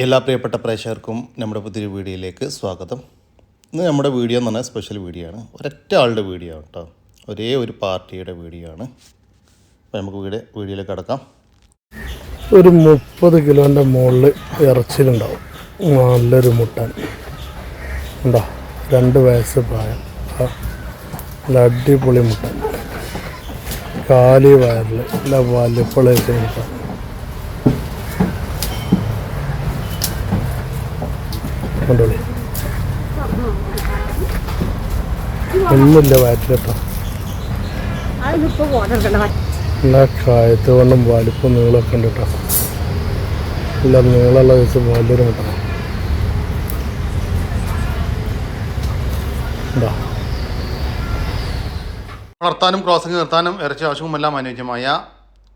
എല്ലാ പ്രിയപ്പെട്ട പ്രേക്ഷകർക്കും നമ്മുടെ പുതിയൊരു വീഡിയോയിലേക്ക് സ്വാഗതം. ഇന്ന് നമ്മുടെ വീഡിയോ എന്ന് പറഞ്ഞാൽ സ്പെഷ്യൽ വീഡിയോ ആണ്. ഒരൊറ്റ ആളുടെ വീഡിയോ ആണ് കേട്ടോ. ഒരേ ഒരു പാർട്ടിയുടെ വീഡിയോ ആണ്. അപ്പോൾ നമുക്ക് വീഡിയോയിലേക്ക് കടക്കാം. ഒരു 30 കിലോൻ്റെ മുകളിൽ ഇറച്ചിലുണ്ടാവും. നല്ലൊരു മുട്ടൻ ഉണ്ടോ, 2 വയസ്സ് പ്രായം, നല്ല അടിപൊളി മുട്ടൻ, കാലി വയറിൽ നല്ല വലിപ്പളേക്ക് മുട്ടൻ. കണ്ടോളി, ഒന്നുമില്ല വയറ്റിലെട്ടോ. എല്ലാ കായത്ത് കൊണ്ടും വലിപ്പം നീളമൊക്കെ ഉണ്ട് കേട്ടോ. നല്ല നീളമുള്ള ദിവസം വലിയൊരു മുട്ട ഉണ്ടോ. വളർത്താനും ക്രോസിംഗ് നിർത്താനും ഇറച്ചി ആവശ്യവുമെല്ലാം അനുയോജ്യമായ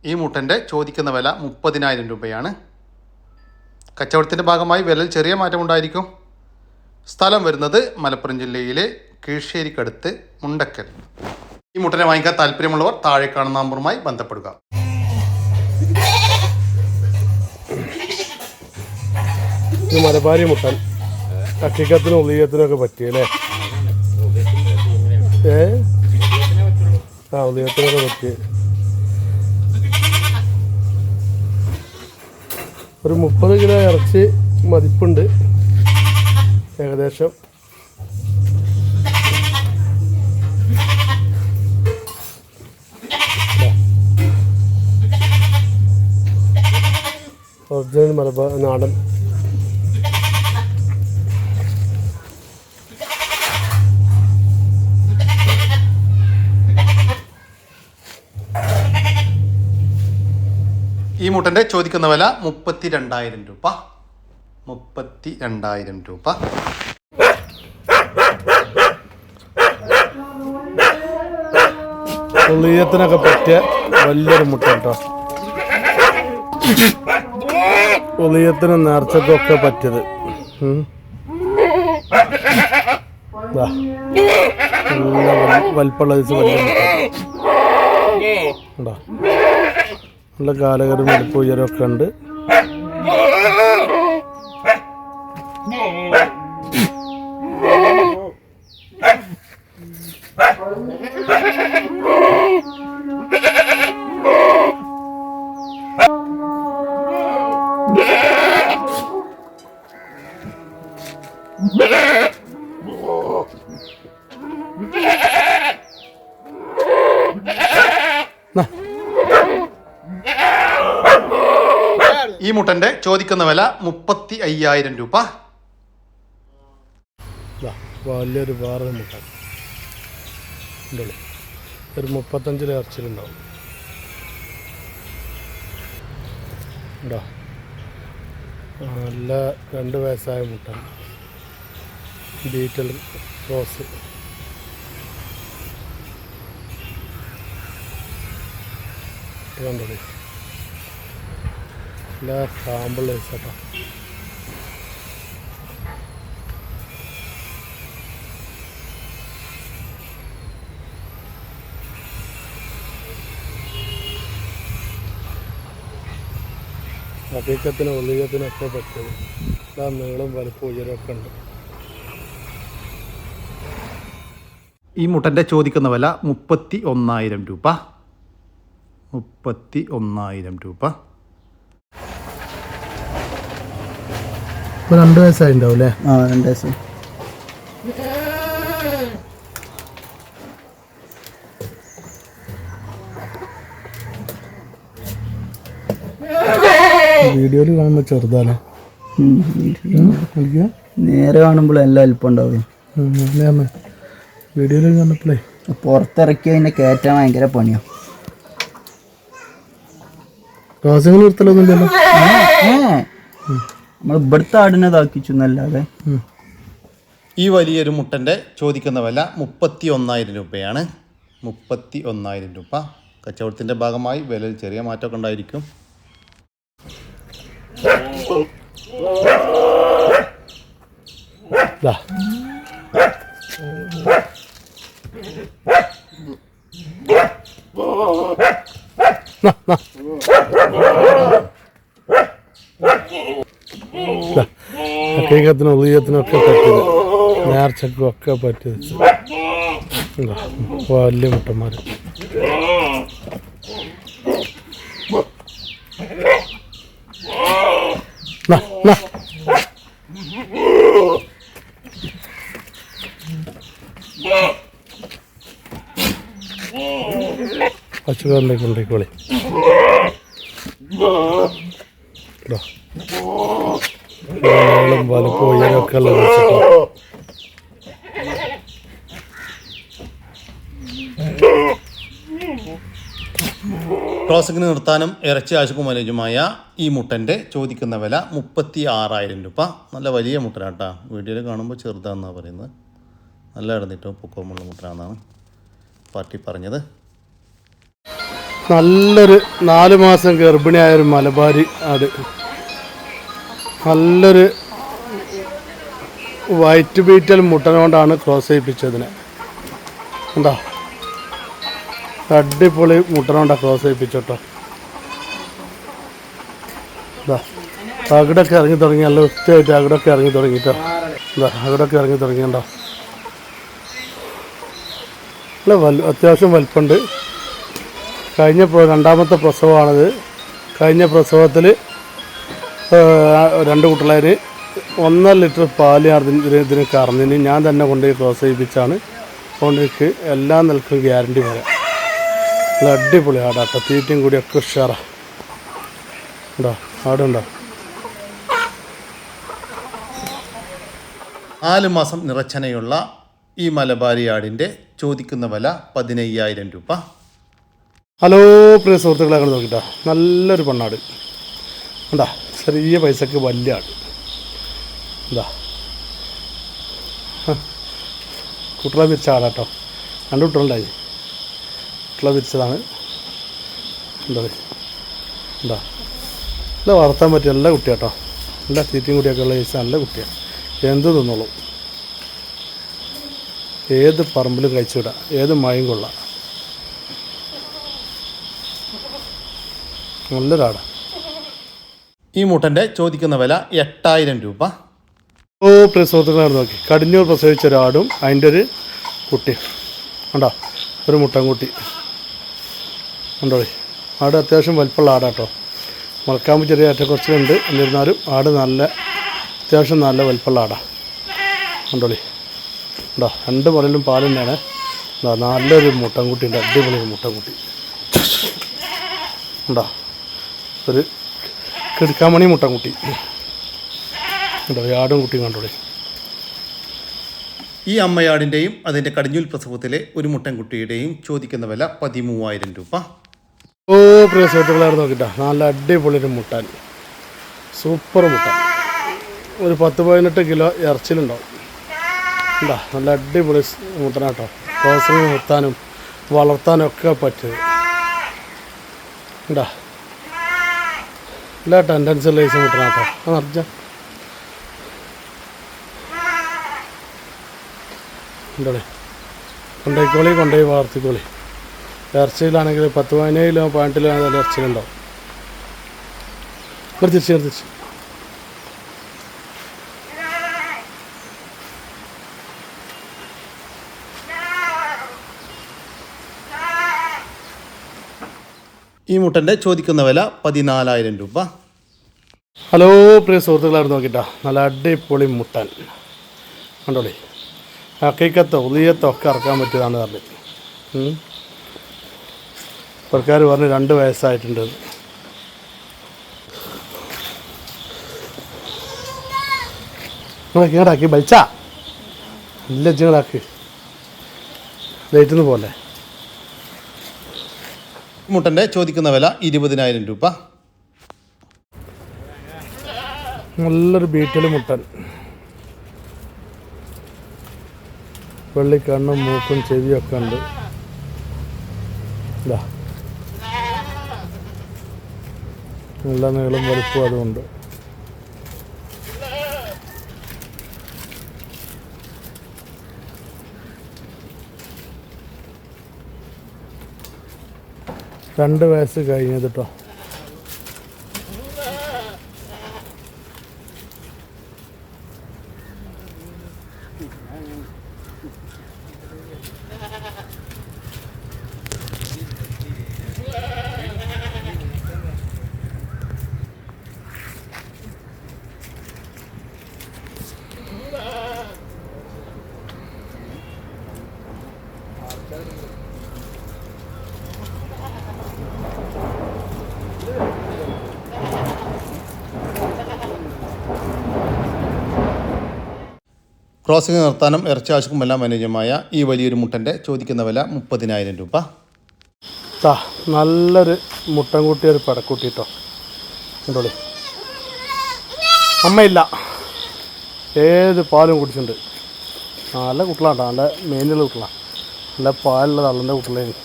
ഈ മുട്ടൻ്റെ ചോദിക്കുന്ന വില 30,000 രൂപയാണ്. കച്ചവടത്തിൻ്റെ ഭാഗമായി വിലയിൽ ചെറിയ മാറ്റമുണ്ടായിരിക്കും. സ്ഥലം വരുന്നത് മലപ്പുറം ജില്ലയിലെ കീഴ്ശ്ശേരിക്കടുത്ത് മുണ്ടക്കൽ. ഈ മുട്ടനെ വാങ്ങിക്കാൻ താല്പര്യമുള്ളവർ താഴെ കാണുന്ന നമ്പറുമായി ബന്ധപ്പെടുക. ഇത് മലബാരി മുട്ടൻ, അക്കിക്കത്തിനും ഉള്ളിയത്തിനൊക്കെ പറ്റിയല്ലേ? ഉള്ളിയത്തിനൊക്കെ പറ്റിയ ഒരു 30 കിലോ ഇറച്ചി മതിപ്പുണ്ട് ഏകദേശം. ഒറിജിനൽ മലബാർ നാടൻ. ഈ മുട്ടൻ്റെ ചോദിക്കുന്ന വില 32,000 രൂപ. 32,000 രൂപ. ഉള്ളിയത്തിനൊക്കെ പറ്റിയ വലിയൊരു മുട്ട കേട്ടോ. ഉള്ളിയത്തിനും നേർച്ചക്കൊക്കെ പറ്റിയത്. നല്ല വലിപ്പമുള്ള വലിയ മുട്ട ഉണ്ടോ. നല്ല കാലകരും വലിപ്പ ഉയരമൊക്കെ ഉണ്ട്. ഈ മുട്ടൻ്റെ ചോദിക്കുന്ന വില 35,000 രൂപ. വലിയൊരു വേറെ മുട്ട ഉണ്ടല്ലോ. ഒരു 35 ഇറച്ചിലുണ്ടാവും ഉണ്ടോ. നല്ല 2 വയസ്സായ മുട്ട, ബീറ്റൽ ക്രോസ്. കണ്ടോളി, എല്ലാ സാമ്പിൾ കേട്ടോ. അധികത്തിനും ഉള്ളിയത്തിനൊക്കെ പറ്റും. എല്ലാ നീളം വലിപ്പം ഉയരമൊക്കെ ഉണ്ട്. ഈ മുട്ടൻ്റെ ചോദിക്കുന്ന വില 31,000 രൂപ. 31,000 രൂപ. 2 വയസ്സായിട്ടുണ്ടാവും അല്ലേ? 2 വയസ്സ്. വീഡിയോയിൽ കാണുമ്പോൾ ചെറുതാലേ, നേരെ കാണുമ്പോൾ എല്ലാം അല്പം ഉണ്ടാവും. വീഡിയോയിൽ കണ്ടപ്പോഴേ പുറത്തിറക്കി അതിനെ കയറ്റാൻ ഭയങ്കര പണിയാണ്. ക്രോസിംഗ് നിർത്തലൊന്നുമില്ലല്ലോ. നമ്മൾ ഇവിടുത്തെ ആടിനതാക്കിച്ചു എന്നല്ലാതെ. ഈ വലിയൊരു മുട്ടൻ്റെ ചോദിക്കുന്ന വില 31,000 രൂപയാണ്. 31,000 രൂപ. കച്ചവടത്തിൻ്റെ ഭാഗമായി വിലയിൽ ചെറിയ മാറ്റമൊക്കെ ഉണ്ടായിരിക്കും. ഹക്കീക്കത്തിനും ഉദയത്തിനും ഒക്കെ പറ്റിയത്, നേർച്ചക്കും ഒക്കെ പറ്റിയത്. ഇതാ, വലിയ മുട്ടന്മാർ. പശുക്കാരൻ്റെ കൊണ്ടേക്കോളി. നീളം വലുപ്പം ഉയരമൊക്കെ ഉള്ള ക്രോസിങ്ങിന് നിർത്താനും ഇറച്ചി ആവശ്യക്കും അനുയോജ്യമായ ഈ മുട്ടൻ്റെ ചോദിക്കുന്ന വില 36,000 രൂപ. നല്ല വലിയ മുട്ടനാട്ടാ. വീഡിയോയിൽ കാണുമ്പോൾ ചെറുതാണെന്നാണ് പറയുന്നത്. നല്ല ഇടന്നിട്ടോ പൊക്കമുള്ള മുട്ടനാണെന്നാണ് പാർട്ടി പറഞ്ഞത്. നല്ലൊരു 4 മാസം ഗർഭിണിയായൊരു മലബാരി ആട്. നല്ലൊരു വൈറ്റ് ബീറ്റൽ മുട്ടനോണ്ടാണ് ക്രോസ് ചെയ്യിപ്പിച്ചതിനെ. എന്താ അടിപൊളി മുട്ടനോണ്ടാണ് ക്രോസ് ചെയ്യിപ്പിച്ചോട്ടോ. ഇതാ അകിടൊക്കെ ഇറങ്ങി തുടങ്ങി. നല്ല വൃത്തിയായിട്ട് അകിടൊക്കെ ഇറങ്ങി തുടങ്ങിട്ടോ. ഇതാ അകിടൊക്കെ ഇറങ്ങി തുടങ്ങിയുണ്ടോ. നല്ല അത്യാവശ്യം വലിപ്പമുണ്ട്. കഴിഞ്ഞ രണ്ടാമത്തെ പ്രസവമാണിത്. കഴിഞ്ഞ പ്രസവത്തിൽ 2 കുട്ടികളതിന് 1.5 ലിറ്റർ പാല് ഇതിന് കറന്നിന് ഞാൻ തന്നെ കൊണ്ടുപോയി ക്രോസ് ചെയ്യിപ്പിച്ചാണ്. അതുകൊണ്ട് എനിക്ക് എല്ലാ നിലക്കും ഗ്യാരണ്ടി വരാം. നല്ല അടിപൊളി ആടാട്ടോ. തീറ്റയും കൂടിയൊക്കെ ഉഷാറാണ്. ഉണ്ടോ ആടുണ്ടോ. 4 മാസം നിറച്ചനയുള്ള ഈ മലബാരി ആടിൻ്റെ ചോദിക്കുന്ന വില 15,000 രൂപ. ഹലോ പ്രിയ സുഹൃത്തുക്കളെ, അങ്ങനെ നോക്കിട്ടാ നല്ലൊരു പെണ്ണാട്. എന്താ ചെറിയ പൈസക്ക് വലിയ ആട്. എന്താ കുട്ടികളെ വിരിച്ച ആടാട്ടോ. 2 കുട്ടികളുണ്ടായി. കുട്ടികളെ വിരിച്ചതാണ്. എന്താ എന്താ നല്ല വളർത്താൻ പറ്റിയ നല്ല കുട്ടിയാട്ടോ. നല്ല തീറ്റയും കൂടിയൊക്കെ ഉള്ള ചോദിച്ചാൽ നല്ല കുട്ടിയാണ്. എന്ത് തിന്നോളൂ. ഏത് പറമ്പിലും കഴിച്ചുവിടാം. ഏത് മഴയും കൊള്ളാം. നല്ലൊരാടാണ്. ഈ മുട്ടൻ്റെ ചോദിക്കുന്ന വില 8,000 രൂപ. പ്രിയ സുഹൃത്തുക്കളെ നോക്കി കടിഞ്ഞൂർ പ്രസവിച്ച ഒരാടും അതിൻ്റെ ഒരു കുട്ടി ഉണ്ടോ. ഒരു മുട്ടൻകുട്ടി ഉണ്ടോ. ആട് അത്യാവശ്യം വലിപ്പമുള്ള ആടാട്ടോ. മുളക്കാമ്പ് ചെറിയ ഏറ്റക്കുറച്ചിലുണ്ട്. എന്നിരുന്നാലും ആട് നല്ല അത്യാവശ്യം നല്ല വലിപ്പമുള്ള ആടാണ്. ഉണ്ടോളി ഉണ്ടോ. 2 മുലയിലും പാൽ തന്നെയാണ്. നല്ലൊരു മുട്ടൻകുട്ടി ഉണ്ട്. അടിപൊളി മുട്ടൻകുട്ടി ഉണ്ടോ. ഒരു കിടക്കാമണി മുട്ടൻകുട്ടി ഉണ്ടോ. ആടും കുട്ടിയും കണ്ടോളി. ഈ അമ്മയാടിൻ്റെയും അതിൻ്റെ കടിഞ്ഞൂൽ പ്രസവത്തിലെ ഒരു മുട്ടൻകുട്ടിയുടെയും ചോദിക്കുന്ന വില 13,000 രൂപ. പ്രിയ സുഹൃത്തുക്കളെ നോക്കിട്ടാ നല്ല അടിപൊളി ഒരു മുട്ടാൻ. സൂപ്പർ മുട്ടാൻ. ഒരു 10-18 കിലോ ഇറച്ചിലുണ്ടാവും. എന്താ നല്ല അടിപൊളി മുട്ടനാട്ടോ. ക്രോസിങ് നിർത്താനും വളർത്താനും ഒക്കെ പറ്റും. എന്താ എല്ലാ ടെൻഡൻസി ഉള്ള ദിവസം മുട്ടനാട്ടോ. നിറച്ച ഉണ്ടോളി. കൊണ്ടുപോയി വളർത്തിക്കോളി. ഇറച്ചിയിലാണെങ്കിൽ 10-15 കിലോ 18 കിലോ നല്ല ഇറച്ചിയിലുണ്ടാവും. തിരിച്ച് ഈ മുട്ടൻ്റെ ചോദിക്കുന്ന വില 14,000 രൂപ. ഹലോ പ്രിയ സുഹൃത്തുക്കളെ നോക്കിട്ടാ നല്ല അടിപൊളി മുട്ടൻ കണ്ടോളി. ഹക്കീക്കത്തോ ഉദയത്തോ ഒക്കെ ഇറക്കാൻ പറ്റിയതാണ് പറഞ്ഞത്. സർക്കാർ പറഞ്ഞ് 2 വയസ്സായിട്ടുണ്ട്. ഇങ്ങോട്ടാക്കി വലിച്ചാ ഇല്ല ഇങ്ങോട്ടാക്കി ലേറ്റിന്ന് പോലെ. മുട്ടൻ്റെ ചോദിക്കുന്ന വില 20,000 രൂപ. നല്ലൊരു ബീറ്റൽ മുട്ടൻ. വെള്ളിക്കണ്ണും മൂക്കും ചെവിയൊക്കെ ഉണ്ട്. ഇതാ നല്ല നീളം വലിപ്പം അതുകൊണ്ട്. രണ്ട് വയസ്സ് കഴിഞ്ഞത് കേട്ടോ. ക്രോസിംഗ് നിർത്താനും ഇറച്ചി ആവശ്യക്കും എല്ലാം അനുയോജ്യമായ ഈ വലിയൊരു മുട്ടൻ്റെ ചോദിക്കുന്ന വില 30,000 രൂപ. നല്ലൊരു മുട്ടൻകുട്ടി, ഒരു പടക്കുട്ടി കേട്ടോ. കണ്ടോളി, അമ്മയില്ല, ഏത് പാലും കുടിച്ചിട്ടുണ്ട്. നല്ല കുട്ടികളാട്ടോ, നല്ല മേനുള്ള കുട്ടികളാണ്, നല്ല പാലുള്ള തള്ളൻ്റെ കുട്ടികളാണ്.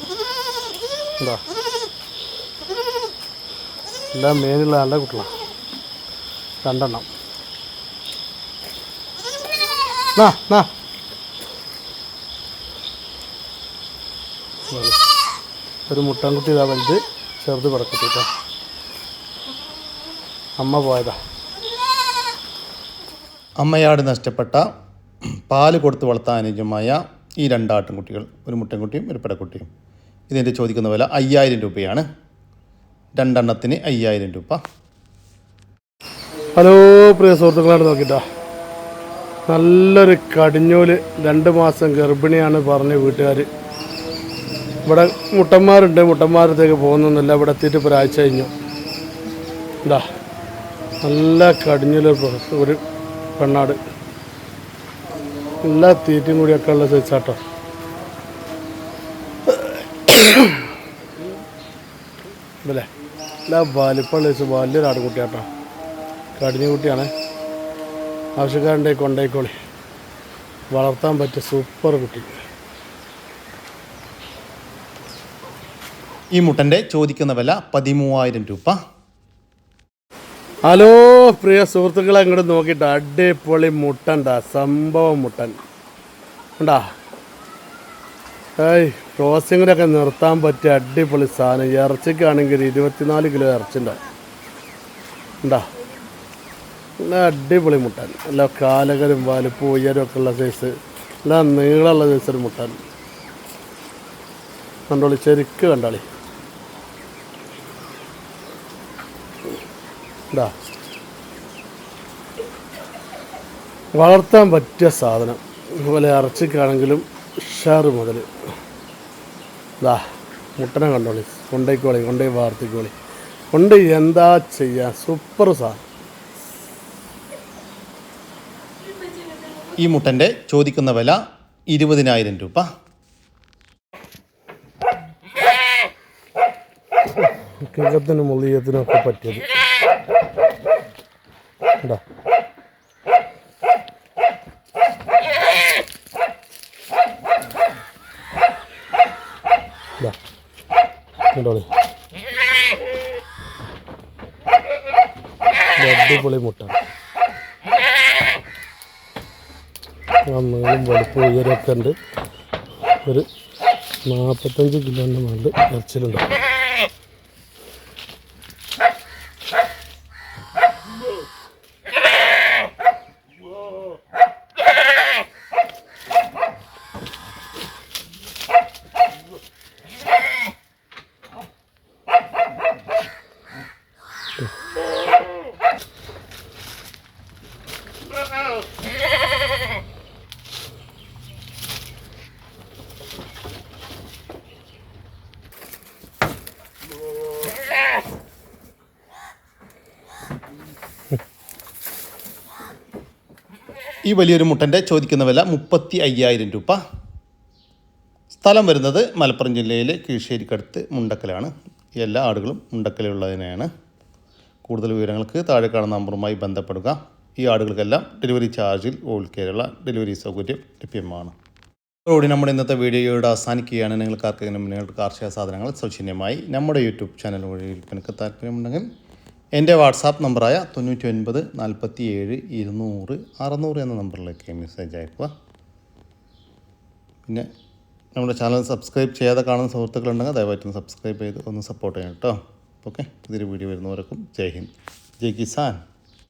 എന്താ നല്ല മേനുള്ള നല്ല കുട്ടികളാണ്, 2 എണ്ണം. ഒരു മുട്ടൻകുട്ടി ഇതാ, വലുത്, ചെറുത് പടക്കുട്ടിട്ടോ. അമ്മ പോയതാ. അമ്മയാട് നഷ്ടപ്പെട്ട പാല് കൊടുത്ത് വളർത്താൻ അനുയോജ്യമായ ഈ 2 ആട്ടിൻകുട്ടികൾ, ഒരു മുട്ടൻകുട്ടിയും ഒരു പടക്കുട്ടിയും. ഇതിൻ്റെ ചോദിക്കുന്ന വില 5,000 രൂപയാണ്. 2 എണ്ണത്തിന് 5,000 രൂപ. ഹലോ പ്രിയ സുഹൃത്തുക്കളാണ്, നോക്കിട്ടാ നല്ലൊരു കടിഞ്ഞൂല് 2 മാസം ഗർഭിണിയാണ് പറഞ്ഞ് വീട്ടുകാർ. ഇവിടെ മുട്ടന്മാരുണ്ട്, മുട്ടന്മാരത്തേക്ക് പോകുന്നൊന്നുമില്ല. ഇവിടെ എത്തിയിട്ട് ഇപ്പോൾ ഒരാഴ്ച കഴിഞ്ഞു. എന്താ നല്ല കടിഞ്ഞൂല് ഒരു പെണ്ണാട്, എല്ലാ തീറ്റയും കൂടിയൊക്കെ ഉള്ള സൈസാട്ടോ. അല്ലേ എല്ലാ വലിപ്പമുള്ള സൈസ് വലിയൊരു ആടുകുട്ടിയാട്ടോ, കടിഞ്ഞു കുട്ടിയാണ്. ആവശ്യക്കാരുണ്ടെ കൊണ്ടേക്കോളി, വളർത്താൻ പറ്റിയ സൂപ്പർ കുട്ടി. ഈ മുട്ടൻ്റെ ചോദിക്കുന്ന വില 13,000 രൂപ. ഹലോ പ്രിയ സുഹൃത്തുക്കളെ, ഇങ്ങോട്ട് നോക്കിയിട്ട് അടിപൊളി മുട്ടണ്ടാ, സംഭവം മുട്ടൻ ഉണ്ടാ. ക്രോസിങ്ങിലൊക്കെ നിർത്താൻ പറ്റിയ അടിപൊളി സാധനം. ഇറച്ചിക്കാണെങ്കിൽ 24 കിലോ ഇറച്ചിണ്ടാവും. ഉണ്ടാ നല്ല അടിപൊളി മുട്ടൻ, നല്ല കാലകരും വലുപ്പവും ഉയരമൊക്കെ ഉള്ള സൈസ്, നല്ല നീളമുള്ള സൈസൊരു മുട്ടൻ. കണ്ടോളി, ശരിക്ക് കണ്ടോളി. ഇതാ വളർത്താൻ പറ്റിയ സാധനം. അതുപോലെ ഇറച്ചിക്കാണെങ്കിലും ഉഷാറ് മുതൽ. ഇതാ മുട്ടനെ കണ്ടോളി, കൊണ്ടുപോയി വാർത്തിക്കോളി, എന്താ ചെയ്യുക, സൂപ്പർ സാധനം. ഈ മുട്ടൻ്റെ ചോദിക്കുന്ന വില 20,000 രൂപ. കിഴക്കത്തിനും മുള്ളിയത്തിനൊക്കെ പറ്റിയത്. ഇതാ കണ്ടോളി, അടിപൊളി മുട്ട. നീളും വലുപ്പം ഉയരമൊക്കെ ഉണ്ട്. ഒരു 45 കിലോൻ്റെ മുകളിൽ ഇറച്ചിലുണ്ട്. ഈ വലിയൊരു മുട്ടൻ്റെ ചോദിക്കുന്ന വില 35,000 രൂപ. സ്ഥലം വരുന്നത് മലപ്പുറം ജില്ലയിലെ കീഴ്ശ്ശേരിക്കടുത്ത് മുണ്ടക്കലാണ്. എല്ലാ ആടുകളും മുണ്ടക്കലുള്ളതിനെയാണ്. കൂടുതൽ വിവരങ്ങൾക്ക് താഴെ കാണുന്ന നമ്പറുമായി ബന്ധപ്പെടുക. ഈ ആടുകൾക്കെല്ലാം ഡെലിവറി ചാർജിൽ ഓൾ കേരള ഡെലിവറി സൗകര്യം ലഭ്യമാണ്. അതോടെ നമ്മുടെ ഇന്നത്തെ വീഡിയോയുടെ അവസാനിക്കുകയാണ്. നിങ്ങളുടെ കാർഷിക സാധനങ്ങൾ സൗജന്യമായി നമ്മുടെ യൂട്യൂബ് ചാനൽ വഴി വിൽപ്പനയ്ക്ക് താല്പര്യമുണ്ടെങ്കിൽ എൻ്റെ വാട്സാപ്പ് നമ്പറായ 99 47 200 600 എന്ന നമ്പറിലേക്ക് മെസ്സേജ് അയക്കുക. പിന്നെ നമ്മുടെ ചാനൽ സബ്സ്ക്രൈബ് ചെയ്യാതെ കാണുന്ന സുഹൃത്തുക്കളുണ്ടെങ്കിൽ ദയവായിട്ടും സബ്സ്ക്രൈബ് ചെയ്ത് ഒന്ന് സപ്പോർട്ട് ചെയ്യണം കേട്ടോ. ഓക്കെ, ഇതൊരു വീഡിയോ വരുന്നവർക്കും ജയ് ഹിന്ദ്, ജയ് കിസാൻ.